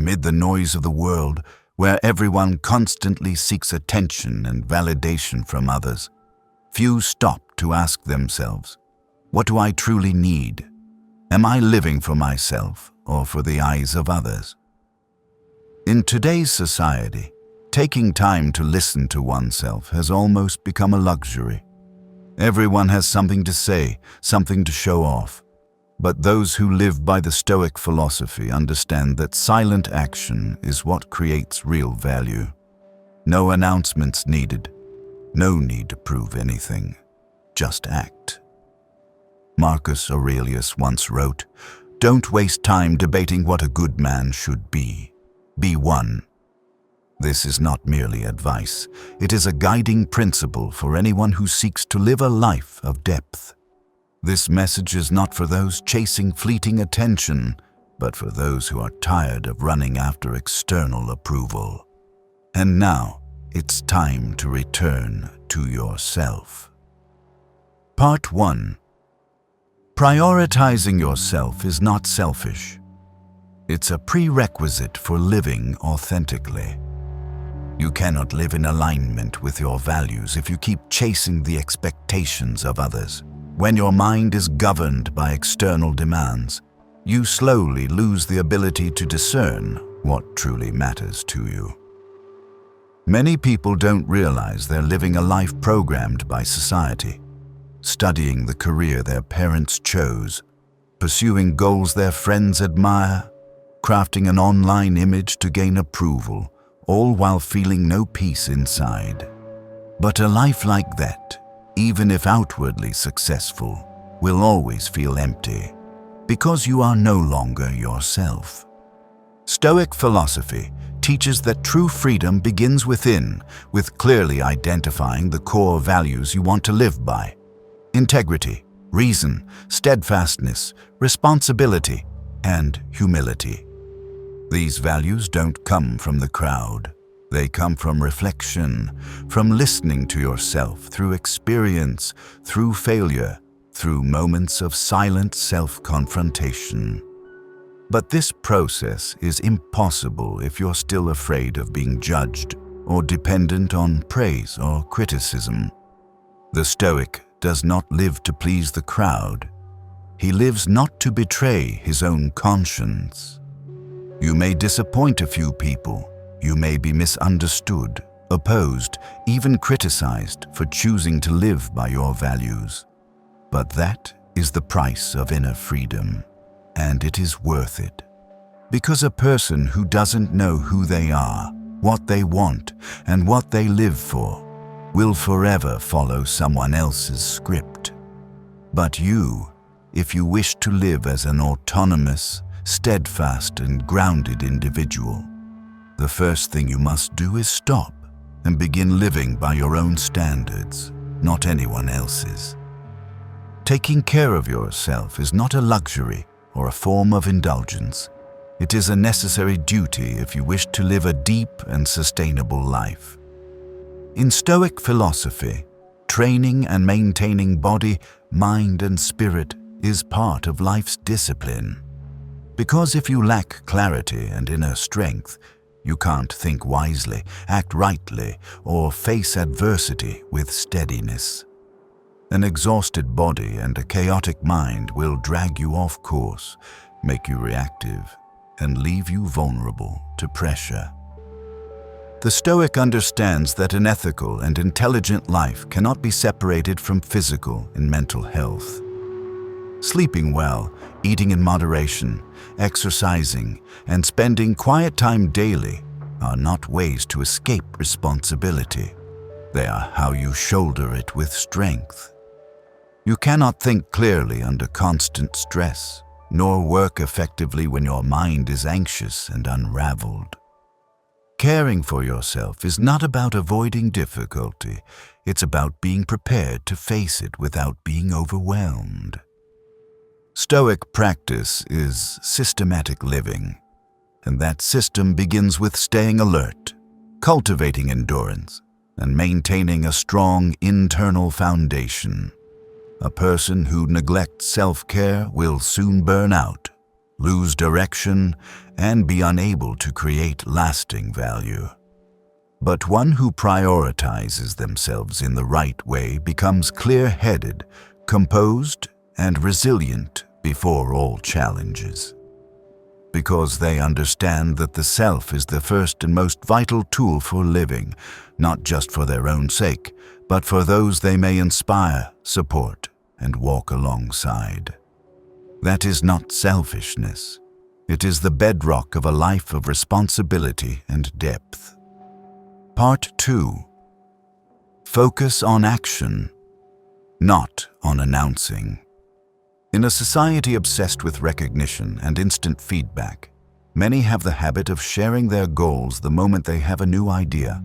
amid the noise of the world, where everyone constantly seeks attention and validation from others, few stop to ask themselves, what do I truly need? Am I living for myself or for the eyes of others? In today's society, taking time to listen to oneself has almost become a luxury. Everyone has something to say, something to show off. But those who live by the Stoic philosophy understand that silent action is what creates real value. No announcements needed. No need to prove anything. Just act. Marcus Aurelius once wrote, "Don't waste time debating what a good man should be. Be one." This is not merely advice. It is a guiding principle for anyone who seeks to live a life of depth. This message is not for those chasing fleeting attention, but for those who are tired of running after external approval. And now, it's time to return to yourself. Part 1. Prioritizing yourself is not selfish. It's a prerequisite for living authentically. You cannot live in alignment with your values if you keep chasing the expectations of others. When your mind is governed by external demands, you slowly lose the ability to discern what truly matters to you. Many people don't realize they're living a life programmed by society, studying the career their parents chose, pursuing goals their friends admire, crafting an online image to gain approval, all while feeling no peace inside. But a life like that, even if outwardly successful, will always feel empty, because you are no longer yourself. Stoic philosophy teaches that true freedom begins within, with clearly identifying the core values you want to live by: integrity, reason, steadfastness, responsibility, and humility. These values don't come from the crowd. They come from reflection, from listening to yourself through experience, through failure, through moments of silent self-confrontation. But this process is impossible if you're still afraid of being judged or dependent on praise or criticism. The Stoic does not live to please the crowd. He lives not to betray his own conscience. You may disappoint a few people. You may be misunderstood, opposed, even criticized for choosing to live by your values. But that is the price of inner freedom, and it is worth it. Because a person who doesn't know who they are, what they want, and what they live for, will forever follow someone else's script. But you, if you wish to live as an autonomous, steadfast, and grounded individual, the first thing you must do is stop and begin living by your own standards, not anyone else's. Taking care of yourself is not a luxury or a form of indulgence. It is a necessary duty if you wish to live a deep and sustainable life. In Stoic philosophy, training and maintaining body, mind, and spirit is part of life's discipline. Because if you lack clarity and inner strength, you can't think wisely, act rightly, or face adversity with steadiness. An exhausted body and a chaotic mind will drag you off course, make you reactive, and leave you vulnerable to pressure. The Stoic understands that an ethical and intelligent life cannot be separated from physical and mental health. Sleeping well, eating in moderation, exercising, and spending quiet time daily are not ways to escape responsibility. They are how you shoulder it with strength. You cannot think clearly under constant stress, nor work effectively when your mind is anxious and unraveled. Caring for yourself is not about avoiding difficulty. It's about being prepared to face it without being overwhelmed. Stoic practice is systematic living, and that system begins with staying alert, cultivating endurance, and maintaining a strong internal foundation. A person who neglects self-care will soon burn out, lose direction, and be unable to create lasting value. But one who prioritizes themselves in the right way becomes clear-headed, composed, and resilient before all challenges. Because they understand that the self is the first and most vital tool for living, not just for their own sake, but for those they may inspire, support, and walk alongside. That is not selfishness. It is the bedrock of a life of responsibility and depth. Part 2. Focus on action, not on announcing. In a society obsessed with recognition and instant feedback, many have the habit of sharing their goals the moment they have a new idea.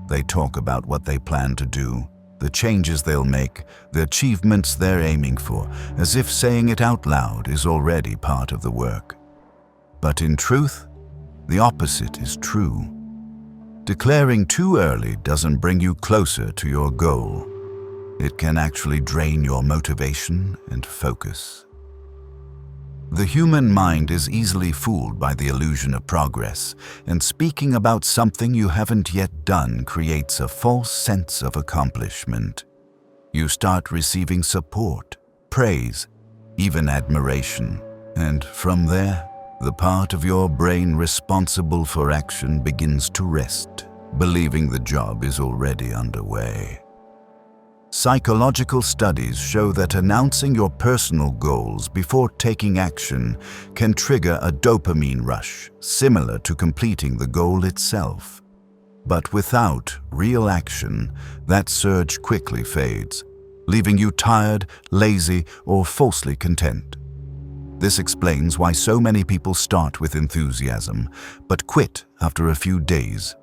They talk about what they plan to do, the changes they'll make, the achievements they're aiming for, as if saying it out loud is already part of the work. But in truth, the opposite is true. Declaring too early doesn't bring you closer to your goal. It can actually drain your motivation and focus. The human mind is easily fooled by the illusion of progress, and speaking about something you haven't yet done creates a false sense of accomplishment. You start receiving support, praise, even admiration, and from there, the part of your brain responsible for action begins to rest, believing the job is already underway. Psychological studies show that announcing your personal goals before taking action can trigger a dopamine rush, similar to completing the goal itself. But without real action, that surge quickly fades, leaving you tired, lazy, or falsely content. This explains why so many people start with enthusiasm, but quit after a few days.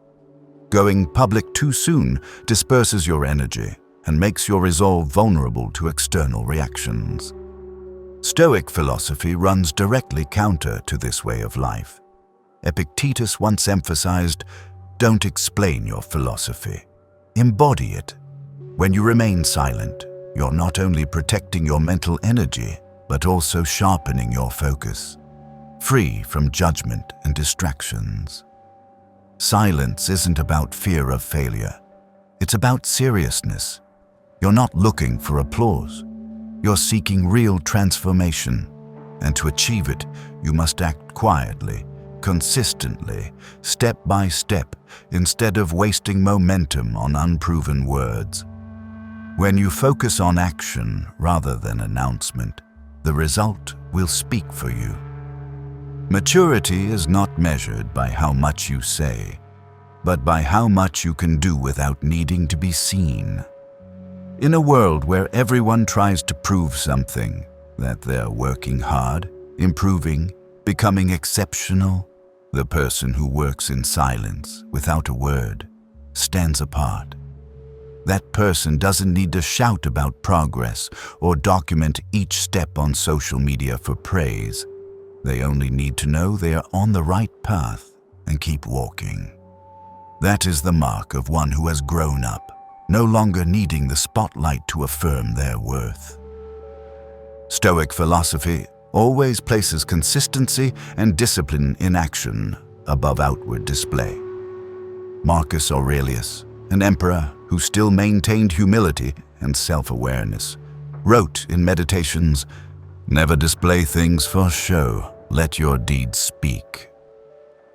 Going public too soon disperses your energy and makes your resolve vulnerable to external reactions. Stoic philosophy runs directly counter to this way of life. Epictetus once emphasized, "Don't explain your philosophy, embody it." When you remain silent, you're not only protecting your mental energy, but also sharpening your focus, free from judgment and distractions. Silence isn't about fear of failure. It's about seriousness. You're not looking for applause. You're seeking real transformation. And to achieve it, you must act quietly, consistently, step by step, instead of wasting momentum on unproven words. When you focus on action rather than announcement, the result will speak for you. Maturity is not measured by how much you say, but by how much you can do without needing to be seen. In a world where everyone tries to prove something, that they're working hard, improving, becoming exceptional, the person who works in silence, without a word, stands apart. That person doesn't need to shout about progress or document each step on social media for praise. They only need to know they are on the right path and keep walking. That is the mark of one who has grown up, no longer needing the spotlight to affirm their worth. Stoic philosophy always places consistency and discipline in action above outward display. Marcus Aurelius, an emperor who still maintained humility and self-awareness, wrote in Meditations, "Never display things for show, let your deeds speak."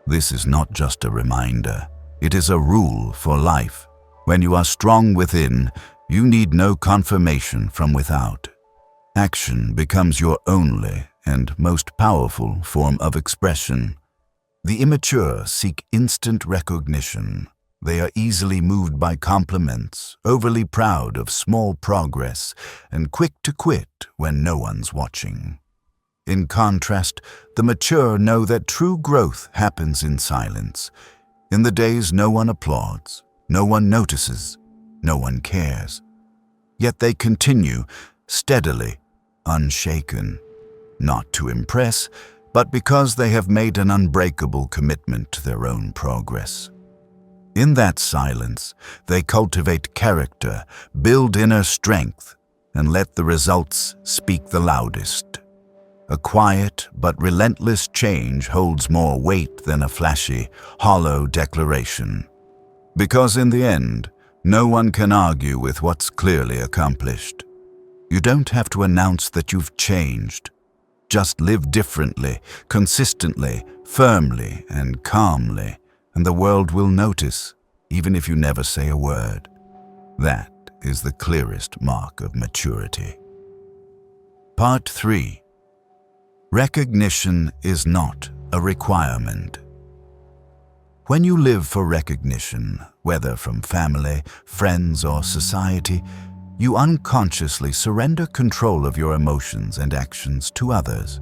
This is not just a reminder, it is a rule for life. When you are strong within, you need no confirmation from without. Action becomes your only and most powerful form of expression. The immature seek instant recognition. They are easily moved by compliments, overly proud of small progress, and quick to quit when no one's watching. In contrast, the mature know that true growth happens in silence, in the days no one applauds, no one notices, no one cares. Yet they continue, steadily, unshaken, not to impress, but because they have made an unbreakable commitment to their own progress. In that silence, they cultivate character, build inner strength, and let the results speak the loudest. A quiet but relentless change holds more weight than a flashy, hollow declaration. Because in the end, no one can argue with what's clearly accomplished. You don't have to announce that you've changed. Just live differently, consistently, firmly, and calmly, and the world will notice, even if you never say a word. That is the clearest mark of maturity. Part 3. Recognition is not a requirement. When you live for recognition, whether from family, friends, or society, you unconsciously surrender control of your emotions and actions to others.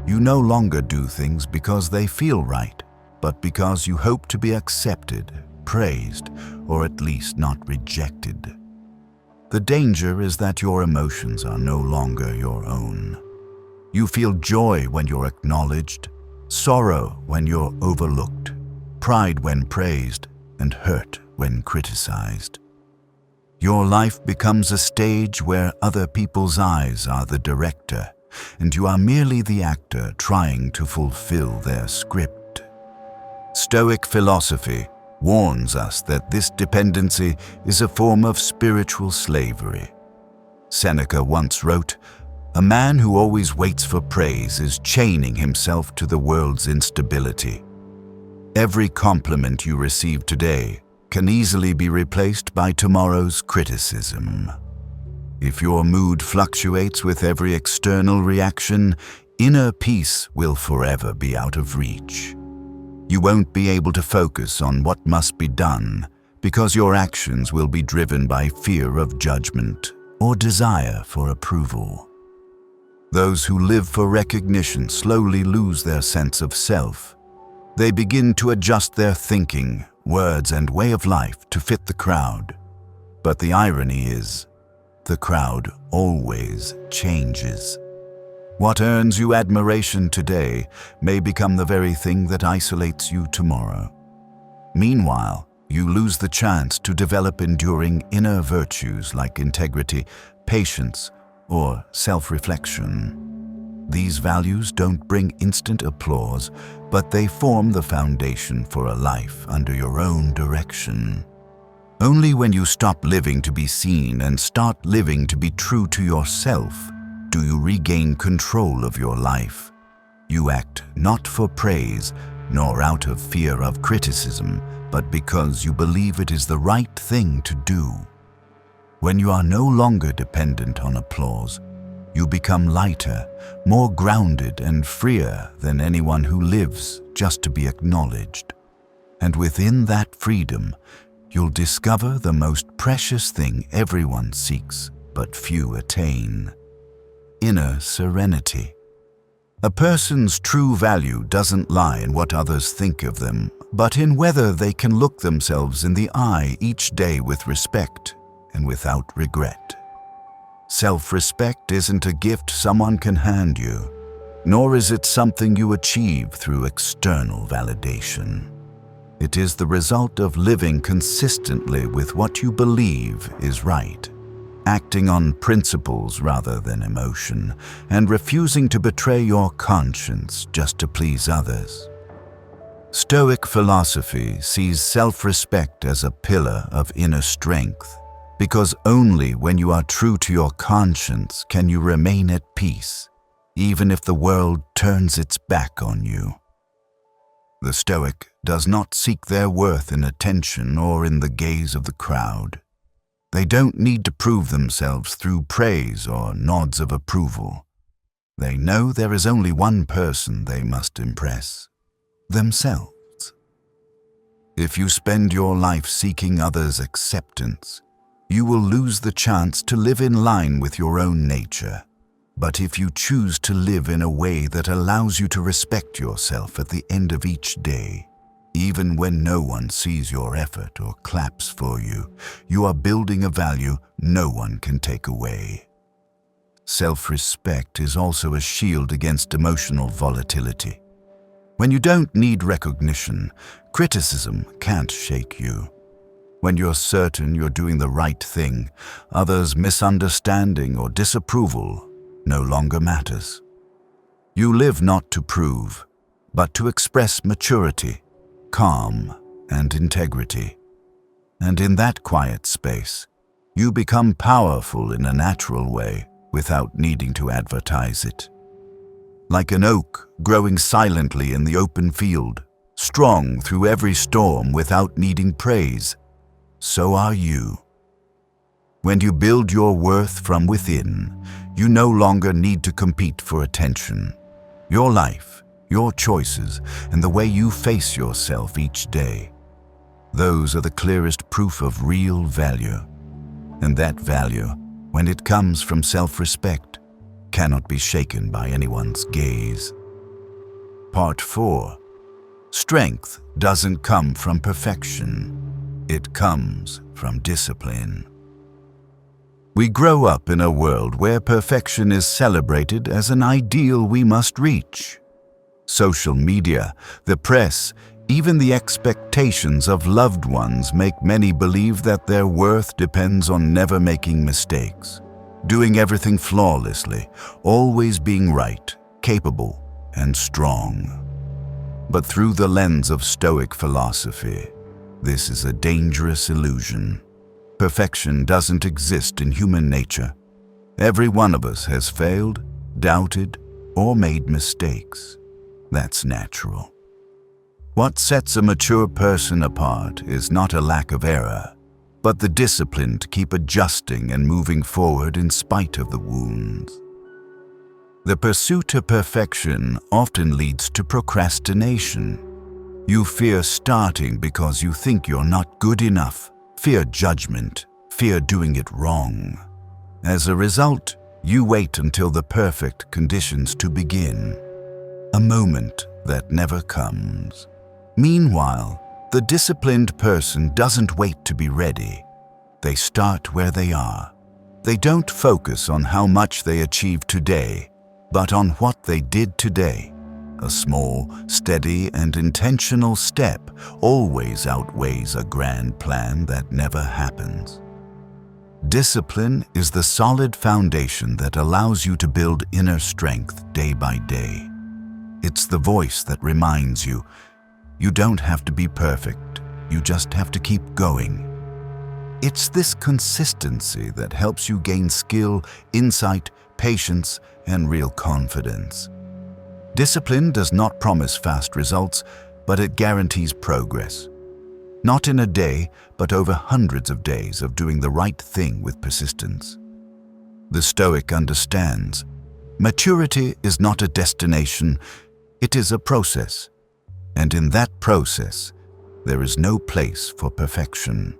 You no longer do things because they feel right, but because you hope to be accepted, praised, or at least not rejected. The danger is that your emotions are no longer your own. You feel joy when you're acknowledged, sorrow when you're overlooked, pride when praised, and hurt when criticized. Your life becomes a stage where other people's eyes are the director, and you are merely the actor trying to fulfill their script. Stoic philosophy warns us that this dependency is a form of spiritual slavery. Seneca once wrote, "A man who always waits for praise is chaining himself to the world's instability." Every compliment you receive today can easily be replaced by tomorrow's criticism. If your mood fluctuates with every external reaction, inner peace will forever be out of reach. You won't be able to focus on what must be done because your actions will be driven by fear of judgment or desire for approval. Those who live for recognition slowly lose their sense of self. They begin to adjust their thinking, words, and way of life to fit the crowd. But the irony is, the crowd always changes. What earns you admiration today may become the very thing that isolates you tomorrow. Meanwhile, you lose the chance to develop enduring inner virtues like integrity, patience, or self-reflection. These values don't bring instant applause, but they form the foundation for a life under your own direction. Only when you stop living to be seen and start living to be true to yourself do you regain control of your life. You act not for praise, nor out of fear of criticism, but because you believe it is the right thing to do. When you are no longer dependent on applause, you become lighter, more grounded and freer than anyone who lives just to be acknowledged. And within that freedom, you'll discover the most precious thing everyone seeks, but few attain: inner serenity. A person's true value doesn't lie in what others think of them, but in whether they can look themselves in the eye each day with respect and without regret. Self-respect isn't a gift someone can hand you, nor is it something you achieve through external validation. It is the result of living consistently with what you believe is right, acting on principles rather than emotion, and refusing to betray your conscience just to please others. Stoic philosophy sees self-respect as a pillar of inner strength, because only when you are true to your conscience can you remain at peace, even if the world turns its back on you. The Stoic does not seek their worth in attention or in the gaze of the crowd. They don't need to prove themselves through praise or nods of approval. They know there is only one person they must impress: themselves. If you spend your life seeking others' acceptance, you will lose the chance to live in line with your own nature. But if you choose to live in a way that allows you to respect yourself at the end of each day, even when no one sees your effort or claps for you, you are building a value no one can take away. Self-respect is also a shield against emotional volatility. When you don't need recognition, criticism can't shake you. When you're certain you're doing the right thing, others' misunderstanding or disapproval no longer matters. You live not to prove, but to express maturity, calm, and integrity. And in that quiet space, you become powerful in a natural way without needing to advertise it. Like an oak growing silently in the open field, strong through every storm without needing praise, so are you. When you build your worth from within, you no longer need to compete for attention. Your life, your choices, and the way you face yourself each day, those are the clearest proof of real value. And that value, when it comes from self-respect, cannot be shaken by anyone's gaze. Part 4. Strength doesn't come from perfection. It comes from discipline. We grow up in a world where perfection is celebrated as an ideal we must reach. Social media, the press, even the expectations of loved ones make many believe that their worth depends on never making mistakes, doing everything flawlessly, always being right, capable, and strong. But through the lens of Stoic philosophy, this is a dangerous illusion. Perfection doesn't exist in human nature. Every one of us has failed, doubted, or made mistakes. That's natural. What sets a mature person apart is not a lack of error, but the discipline to keep adjusting and moving forward in spite of the wounds. The pursuit of perfection often leads to procrastination. You fear starting because you think you're not good enough, fear judgment, fear doing it wrong. As a result, you wait until the perfect conditions to begin, a moment that never comes. Meanwhile, the disciplined person doesn't wait to be ready. They start where they are. They don't focus on how much they achieved today, but on what they did today. A small, steady, and intentional step always outweighs a grand plan that never happens. Discipline is the solid foundation that allows you to build inner strength day by day. It's the voice that reminds you, you don't have to be perfect, you just have to keep going. It's this consistency that helps you gain skill, insight, patience, and real confidence. Discipline does not promise fast results, but it guarantees progress. Not in a day, but over hundreds of days of doing the right thing with persistence. The Stoic understands, maturity is not a destination, it is a process. And in that process, there is no place for perfection.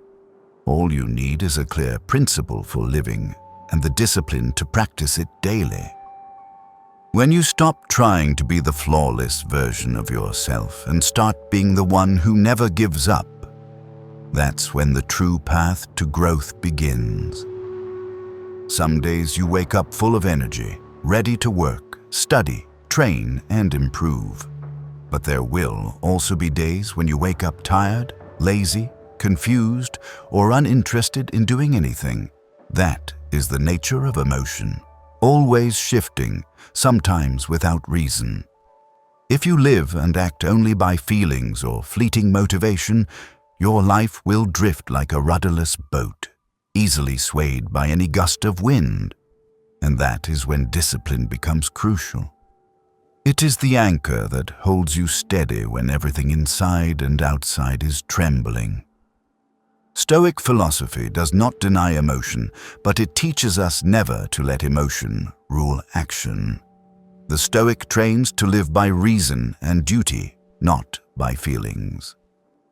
All you need is a clear principle for living and the discipline to practice it daily. When you stop trying to be the flawless version of yourself and start being the one who never gives up, that's when the true path to growth begins. Some days you wake up full of energy, ready to work, study, train, and improve. But there will also be days when you wake up tired, lazy, confused, or uninterested in doing anything. That is the nature of emotion, always shifting, sometimes without reason. If you live and act only by feelings or fleeting motivation, your life will drift like a rudderless boat, easily swayed by any gust of wind. And that is when discipline becomes crucial. It is the anchor that holds you steady when everything inside and outside is trembling. Stoic philosophy does not deny emotion, but it teaches us never to let emotion rule action. The Stoic trains to live by reason and duty, not by feelings.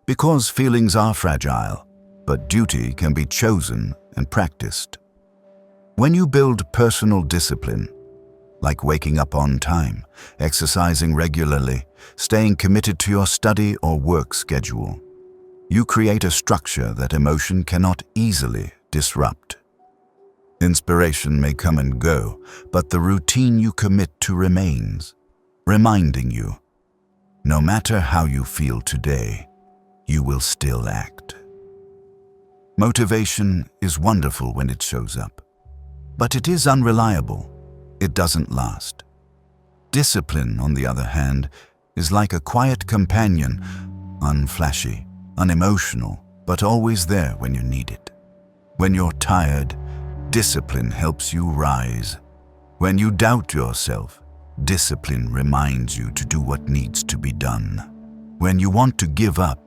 Because feelings are fragile, but duty can be chosen and practiced. When you build personal discipline, like waking up on time, exercising regularly, staying committed to your study or work schedule, you create a structure that emotion cannot easily disrupt. Inspiration may come and go, but the routine you commit to remains, reminding you, no matter how you feel today, you will still act. Motivation is wonderful when it shows up, but it is unreliable. It doesn't last. Discipline, on the other hand, is like a quiet companion, unflashy, unemotional, but always there when you need it. When you're tired, discipline helps you rise. When you doubt yourself, discipline reminds you to do what needs to be done. When you want to give up,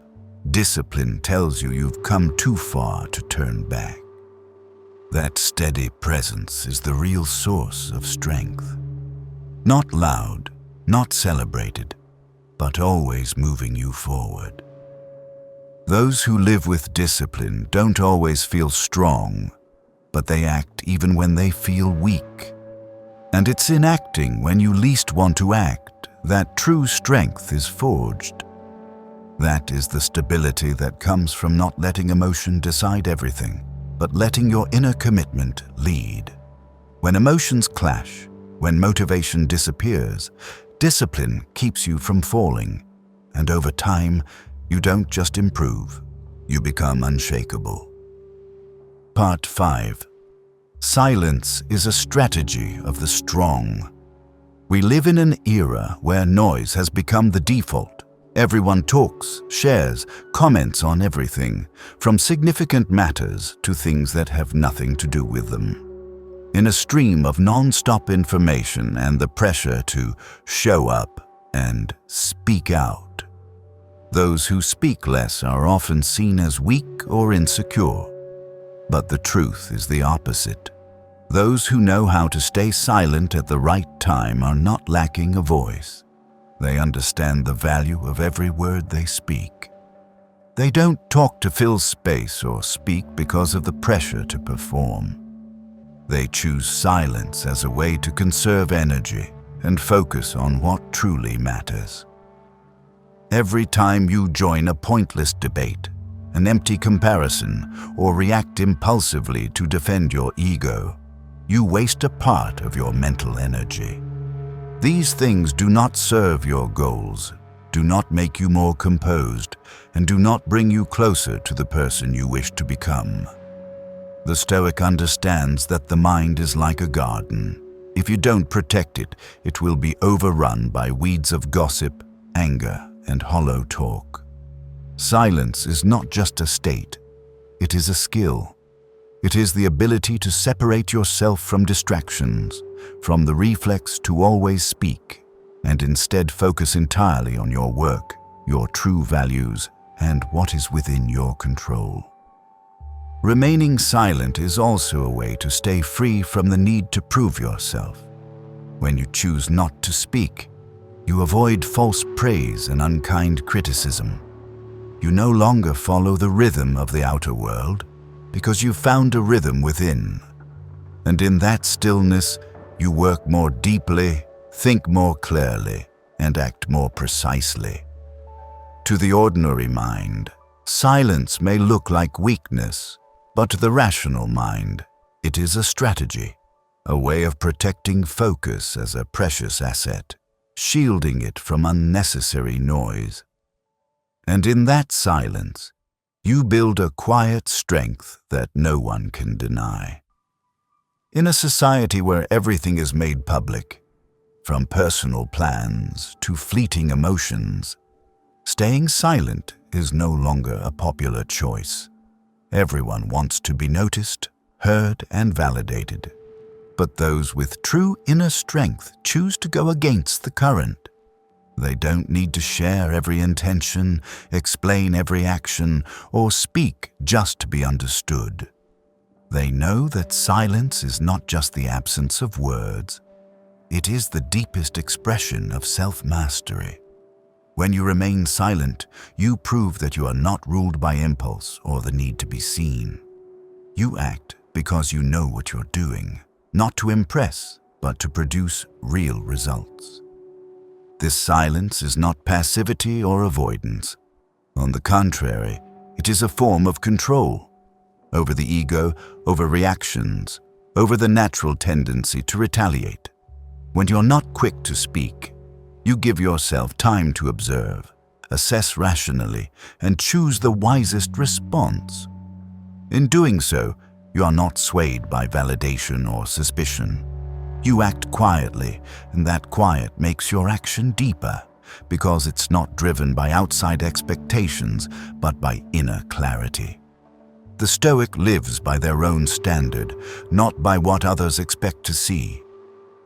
discipline tells you you've come too far to turn back. That steady presence is the real source of strength. Not loud, not celebrated, but always moving you forward. Those who live with discipline don't always feel strong, but they act even when they feel weak. And it's in acting when you least want to act that true strength is forged. That is the stability that comes from not letting emotion decide everything, but letting your inner commitment lead. When emotions clash, when motivation disappears, discipline keeps you from falling, and over time, you don't just improve, you become unshakable. Part 5. Silence is a strategy of the strong. We live in an era where noise has become the default. Everyone talks, shares, comments on everything, from significant matters to things that have nothing to do with them. In a stream of non-stop information and the pressure to show up and speak out, those who speak less are often seen as weak or insecure. But the truth is the opposite. Those who know how to stay silent at the right time are not lacking a voice. They understand the value of every word they speak. They don't talk to fill space or speak because of the pressure to perform. They choose silence as a way to conserve energy and focus on what truly matters. Every time you join a pointless debate, an empty comparison, or react impulsively to defend your ego, you waste a part of your mental energy. These things do not serve your goals, do not make you more composed, and do not bring you closer to the person you wish to become. The Stoic understands that the mind is like a garden. If you don't protect it, it will be overrun by weeds of gossip, anger, and hollow talk. Silence is not just a state, it is a skill. It is the ability to separate yourself from distractions, from the reflex to always speak, and instead focus entirely on your work, your true values, and what is within your control. Remaining silent is also a way to stay free from the need to prove yourself. When you choose not to speak, you avoid false praise and unkind criticism. You no longer follow the rhythm of the outer world because you've found a rhythm within. And in that stillness, you work more deeply, think more clearly, and act more precisely. To the ordinary mind, silence may look like weakness, but to the rational mind, it is a strategy, a way of protecting focus as a precious asset, shielding it from unnecessary noise. And in that silence, you build a quiet strength that no one can deny. In a society where everything is made public, from personal plans to fleeting emotions, staying silent is no longer a popular choice. Everyone wants to be noticed, heard, and validated. But those with true inner strength choose to go against the current. They don't need to share every intention, explain every action, or speak just to be understood. They know that silence is not just the absence of words. It is the deepest expression of self-mastery. When you remain silent, you prove that you are not ruled by impulse or the need to be seen. You act because you know what you're doing, not to impress, but to produce real results. This silence is not passivity or avoidance. On the contrary, it is a form of control over the ego, over reactions, over the natural tendency to retaliate. When you're not quick to speak, you give yourself time to observe, assess rationally, and choose the wisest response. In doing so, you are not swayed by validation or suspicion. You act quietly, and that quiet makes your action deeper, because it's not driven by outside expectations, but by inner clarity. The Stoic lives by their own standard, not by what others expect to see.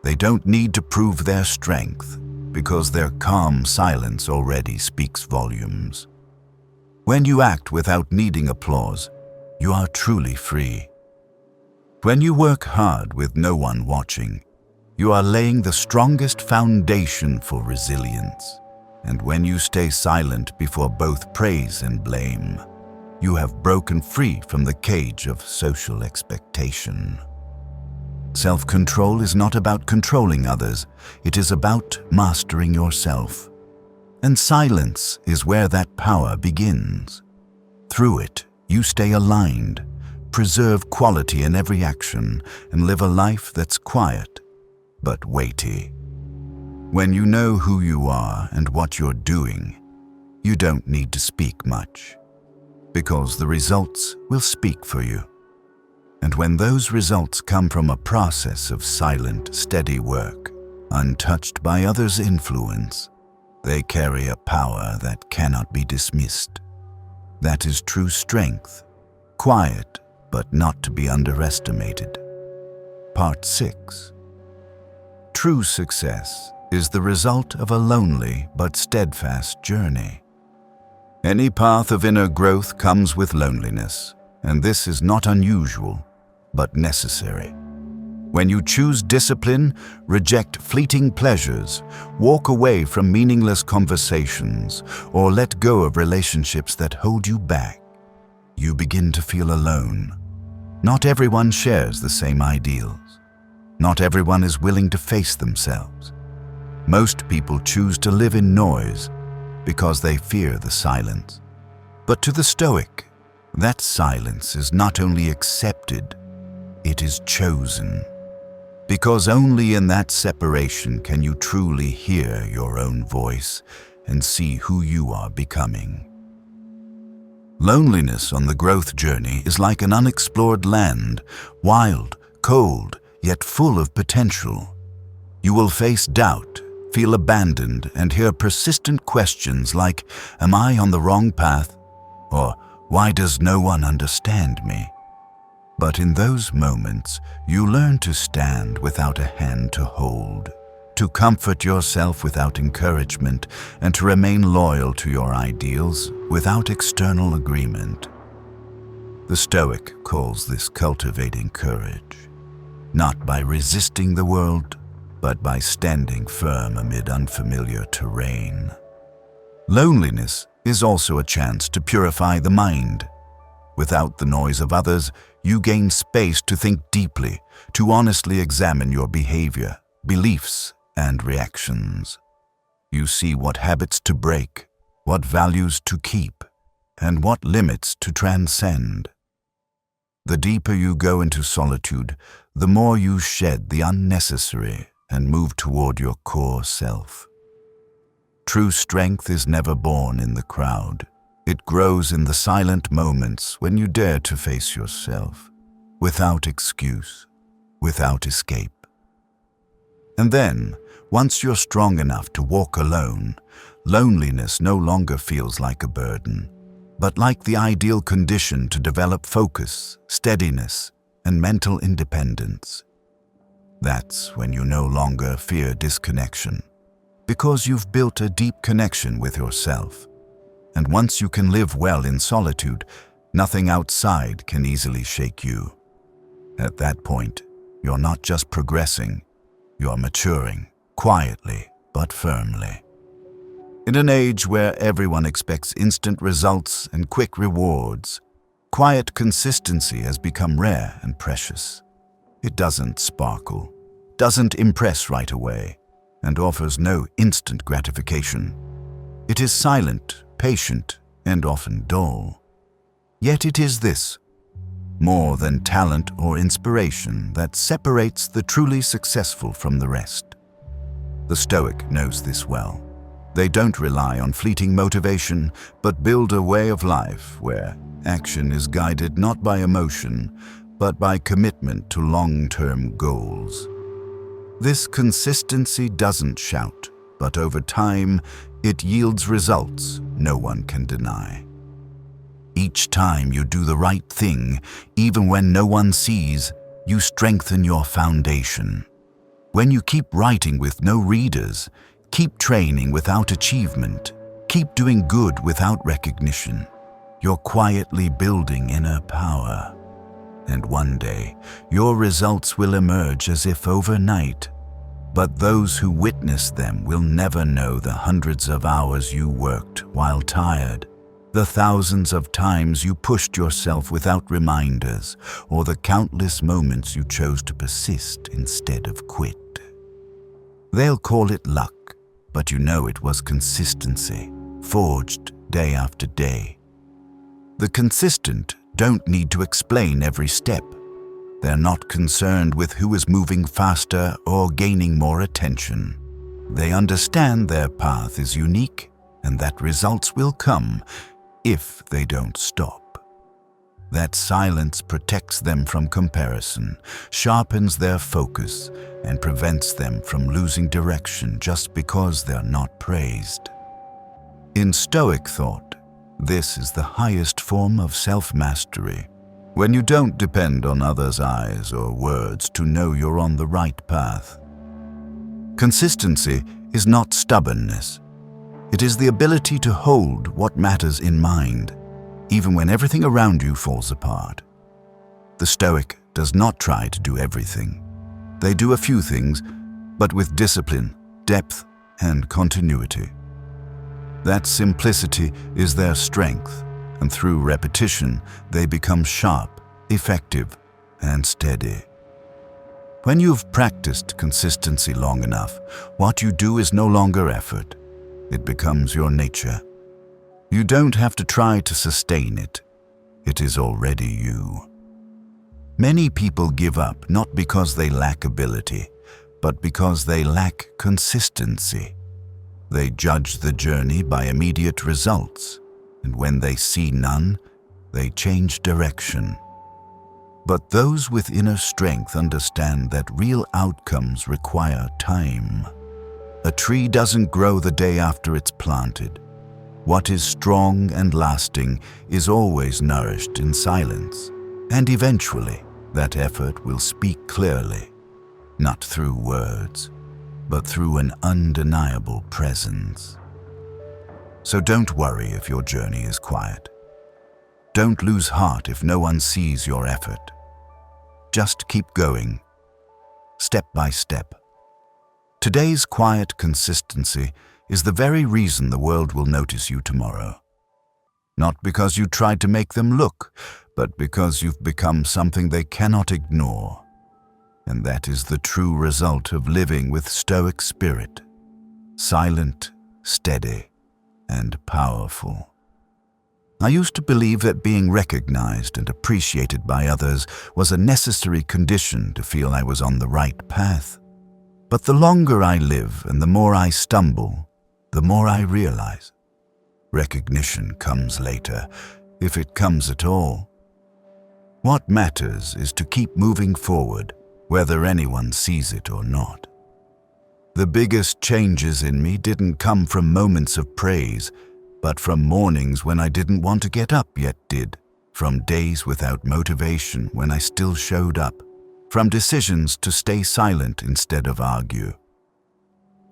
They don't need to prove their strength, because their calm silence already speaks volumes. When you act without needing applause, you are truly free. When you work hard with no one watching, you are laying the strongest foundation for resilience. And when you stay silent before both praise and blame, you have broken free from the cage of social expectation. Self-control is not about controlling others, it is about mastering yourself. And silence is where that power begins. Through it, you stay aligned, preserve quality in every action, and live a life that's quiet, but weighty. When you know who you are and what you're doing, you don't need to speak much, because the results will speak for you. And when those results come from a process of silent, steady work, untouched by others' influence, they carry a power that cannot be dismissed. That is true strength, quiet but not to be underestimated. Part 6. True success is the result of a lonely but steadfast journey. Any path of inner growth comes with loneliness, and this is not unusual, but necessary. When you choose discipline, reject fleeting pleasures, walk away from meaningless conversations, or let go of relationships that hold you back, you begin to feel alone. Not everyone shares the same ideals. Not everyone is willing to face themselves. Most people choose to live in noise because they fear the silence. But to the Stoic, that silence is not only accepted, it is chosen. Because only in that separation can you truly hear your own voice and see who you are becoming. Loneliness on the growth journey is like an unexplored land, wild, cold, yet full of potential. You will face doubt, feel abandoned, and hear persistent questions like, "Am I on the wrong path?" or "Why does no one understand me?" But in those moments, you learn to stand without a hand to hold, to comfort yourself without encouragement, and to remain loyal to your ideals without external agreement. The Stoic calls this cultivating courage, not by resisting the world, but by standing firm amid unfamiliar terrain. Loneliness is also a chance to purify the mind. Without the noise of others, you gain space to think deeply, to honestly examine your behavior, beliefs, and reactions. You see what habits to break, what values to keep, and what limits to transcend. The deeper you go into solitude, the more you shed the unnecessary and move toward your core self. True strength is never born in the crowd. It grows in the silent moments when you dare to face yourself, without excuse, without escape. And then, once you're strong enough to walk alone, loneliness no longer feels like a burden, but like the ideal condition to develop focus, steadiness, and mental independence. That's when you no longer fear disconnection, because you've built a deep connection with yourself. And once you can live well in solitude, nothing outside can easily shake you. At that point, you're not just progressing, you're maturing, quietly but firmly. In an age where everyone expects instant results and quick rewards, quiet consistency has become rare and precious. It doesn't sparkle, doesn't impress right away, and offers no instant gratification. It is silent, patient, and often dull. Yet it is this, more than talent or inspiration, that separates the truly successful from the rest. The Stoic knows this well. They don't rely on fleeting motivation, but build a way of life where action is guided not by emotion, but by commitment to long-term goals. This consistency doesn't shout, but over time, it yields results no one can deny. Each time you do the right thing, even when no one sees, you strengthen your foundation. When you keep writing with no readers, keep training without achievement, keep doing good without recognition, you're quietly building inner power. And one day, your results will emerge as if overnight. But those who witness them will never know the hundreds of hours you worked while tired, the thousands of times you pushed yourself without reminders, or the countless moments you chose to persist instead of quit. They'll call it luck, but you know it was consistency, forged day after day. The consistent don't need to explain every step. They're not concerned with who is moving faster or gaining more attention. They understand their path is unique and that results will come if they don't stop. That silence protects them from comparison, sharpens their focus, and prevents them from losing direction just because they're not praised. In Stoic thought, this is the highest form of self-mastery, when you don't depend on others' eyes or words to know you're on the right path. Consistency is not stubbornness. It is the ability to hold what matters in mind, even when everything around you falls apart. The Stoic does not try to do everything. They do a few things, but with discipline, depth, and continuity. That simplicity is their strength, and through repetition, they become sharp, effective, and steady. When you've practiced consistency long enough, what you do is no longer effort. It becomes your nature. You don't have to try to sustain it. It is already you. Many people give up not because they lack ability, but because they lack consistency. They judge the journey by immediate results, and when they see none, they change direction. But those with inner strength understand that real outcomes require time. A tree doesn't grow the day after it's planted. What is strong and lasting is always nourished in silence, and eventually that effort will speak clearly, not through words, but through an undeniable presence. So don't worry if your journey is quiet. Don't lose heart if no one sees your effort. Just keep going, step by step. Today's quiet consistency is the very reason the world will notice you tomorrow. Not because you tried to make them look, but because you've become something they cannot ignore. And that is the true result of living with Stoic spirit, silent, steady, and powerful. I used to believe that being recognized and appreciated by others was a necessary condition to feel I was on the right path. But the longer I live and the more I stumble, the more I realize recognition comes later, if it comes at all. What matters is to keep moving forward, whether anyone sees it or not. The biggest changes in me didn't come from moments of praise, but from mornings when I didn't want to get up yet did, from days without motivation when I still showed up, from decisions to stay silent instead of argue.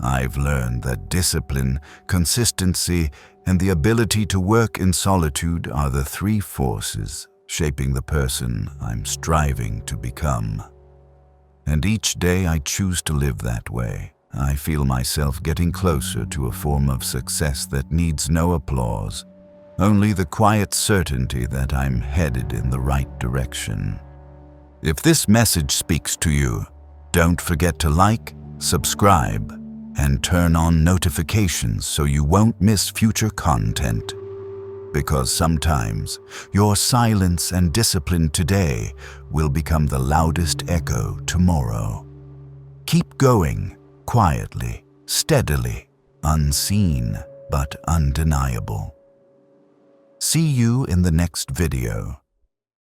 I've learned that discipline, consistency, and the ability to work in solitude are the three forces shaping the person I'm striving to become. And each day I choose to live that way, I feel myself getting closer to a form of success that needs no applause, only the quiet certainty that I'm headed in the right direction. If this message speaks to you, don't forget to like, subscribe, and turn on notifications so you won't miss future content. Because sometimes your silence and discipline today will become the loudest echo tomorrow. Keep going, quietly, steadily, unseen but undeniable. See you in the next video.